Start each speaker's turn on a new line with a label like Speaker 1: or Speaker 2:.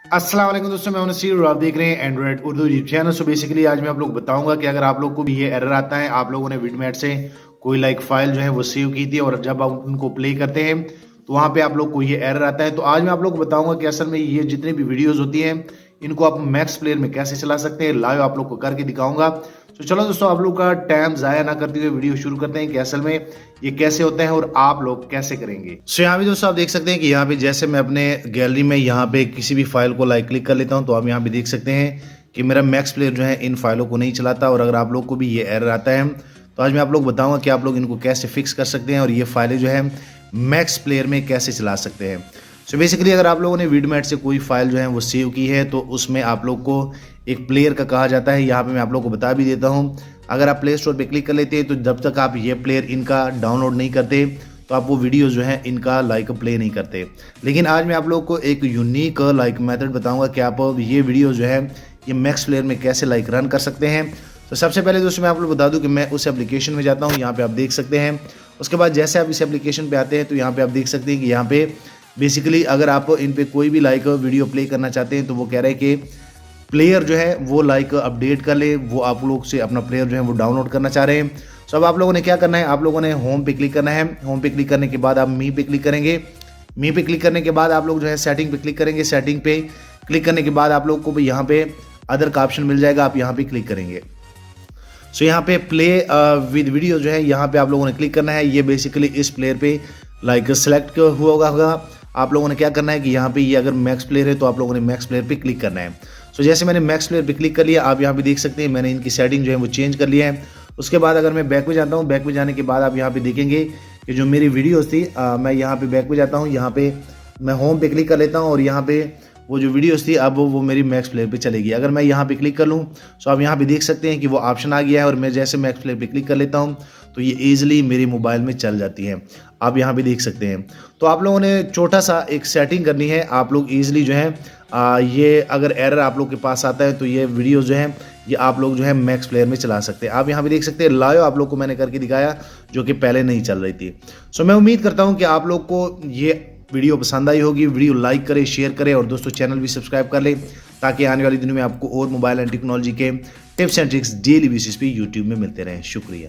Speaker 1: अस्सलाम वालेकुम दोस्तों, मैं हूं नसीर और आप देख रहे हैं Android Urdu YouTube channel. So basically आज मैं आप लोग को बताऊंगा कि अगर आप लोग को भी ये एरर आता है, आप लोगों ने विडमेट से कोई फाइल जो है वो सेव की थी और जब आप उनको प्ले करते हैं तो वहां पे आप लोग को ये एरर आता है। तो आज मैं आप लोग को बताऊंगा कि असल में ये जितनी भी वीडियोज होती हैं इनको आप मैक्स प्लेयर में कैसे चला सकते हैं, लाइव आप लोग को करके दिखाऊंगा। तो चलो दोस्तों, आप लोग का टाइम जाया ना करते हुए वीडियो शुरू करते हैं कि असल में ये कैसे होता है और आप लोग कैसे करेंगे। सो यहाँ पे दोस्तों आप देख सकते हैं कि यहाँ पे जैसे मैं अपने गैलरी में यहाँ पे किसी भी फाइल को क्लिक कर लेता हूँ तो आप यहाँ पे देख सकते हैं कि मेरा मैक्स प्लेयर जो है इन फाइलों को नहीं चलाता। और अगर आप लोग को भी ये एरर आता है तो आज मैं आप लोग बताऊंगा कि आप लोग इनको कैसे फिक्स कर सकते हैं और ये फाइलें जो है मैक्स प्लेयर में कैसे चला सकते हैं। सो बेसिकली अगर आप लोगों ने विडमेट से कोई फाइल जो है वो सेव की है तो उसमें आप लोग को एक प्लेयर का कहा जाता है। यहाँ पे मैं आप लोग को बता भी देता हूँ, अगर आप प्ले स्टोर पे क्लिक कर लेते हैं तो जब तक आप ये प्लेयर इनका डाउनलोड नहीं करते तो आप वो वीडियो जो है इनका प्ले नहीं करते। लेकिन आज मैं आप लोग को एक यूनिक मेथड बताऊंगा कि आप ये वीडियो जो है ये मैक्स प्लेयर में कैसे रन कर सकते हैं। तो सबसे पहले दोस्तों मैं आप लोग बता दूं कि मैं उस एप्लीकेशन में जाता हूं, यहाँ पे आप देख सकते हैं। उसके बाद जैसे आप इस एप्लीकेशन पे आते हैं तो यहाँ पे आप देख सकते हैं कि यहाँ पे बेसिकली अगर आप इन पे कोई भी वीडियो प्ले करना चाहते हैं तो वो कह रहे हैं कि प्लेयर जो है वो अपडेट कर ले, वो आप लोग से अपना प्लेयर जो है वो डाउनलोड करना चाह रहे हैं। सो अब आप लोगों ने क्या करना है, आप लोगों ने होम पे क्लिक करना है। होम पे क्लिक करने के बाद आप मी पे क्लिक करेंगे। मी पे क्लिक करने के बाद आप लोग जो है सेटिंग पे क्लिक करेंगे। सेटिंग पे क्लिक करने के बाद आप लोग को भी यहाँ पे अदर का ऑप्शन मिल जाएगा, आप यहाँ पे क्लिक करेंगे। सो यहाँ पे प्ले विद वीडियो जो है यहाँ पे आप लोगों ने क्लिक करना है। ये बेसिकली इस प्लेयर पे सेलेक्ट हुआ होगा। आप लोगों ने क्या करना है कि यहाँ पे ये अगर मैक्स प्लेयर है तो आप लोगों ने मैक्स प्लेयर पे क्लिक करना है। सो जैसे मैंने मैक्स प्लेयर पे क्लिक कर लिया, आप यहाँ पे देख सकते हैं मैंने इनकी सेटिंग जो है वो चेंज कर लिया है। उसके बाद अगर मैं बैक में जाता हूँ, बैक में जाने के बाद आप यहाँ पे देखेंगे कि जो मेरी वीडियोस थी मैं यहाँ पे बैक में जाता हूँ, यहाँ पे मैं होम पे क्लिक कर लेता हूँ और यहाँ पे वो जो वीडियोस थी अब वो मेरी मैक्स प्लेयर पे चलेगी। अगर मैं यहाँ पे क्लिक कर लूँ तो आप यहाँ पे देख सकते हैं कि वो ऑप्शन आ गया है और मैं जैसे मैक्स प्लेयर पे क्लिक कर लेता हूँ तो ये ईजिली मेरे मोबाइल में चल जाती है, आप यहाँ पे देख सकते हैं। तो आप लोगों ने छोटा सा एक सेटिंग करनी है, आप लोग ईजिली जो है ये अगर एरर आप लोग के पास आता है तो ये वीडियो जो है ये आप लोग जो है मैक्स प्लेयर में चला सकते हैं। आप यहाँ पे देख सकते हैं लाइव आप लोग को मैंने करके दिखाया जो कि पहले नहीं चल रही थी। सो मैं उम्मीद करता हूँ कि आप लोग को ये वीडियो पसंद आई होगी। वीडियो लाइक करें, शेयर करें और दोस्तों चैनल भी सब्सक्राइब कर लें ताकि आने वाले दिनों में आपको और मोबाइल एंड टेक्नोलॉजी के tips and tricks daily basis पे यूट्यूब में मिलते रहें। शुक्रिया।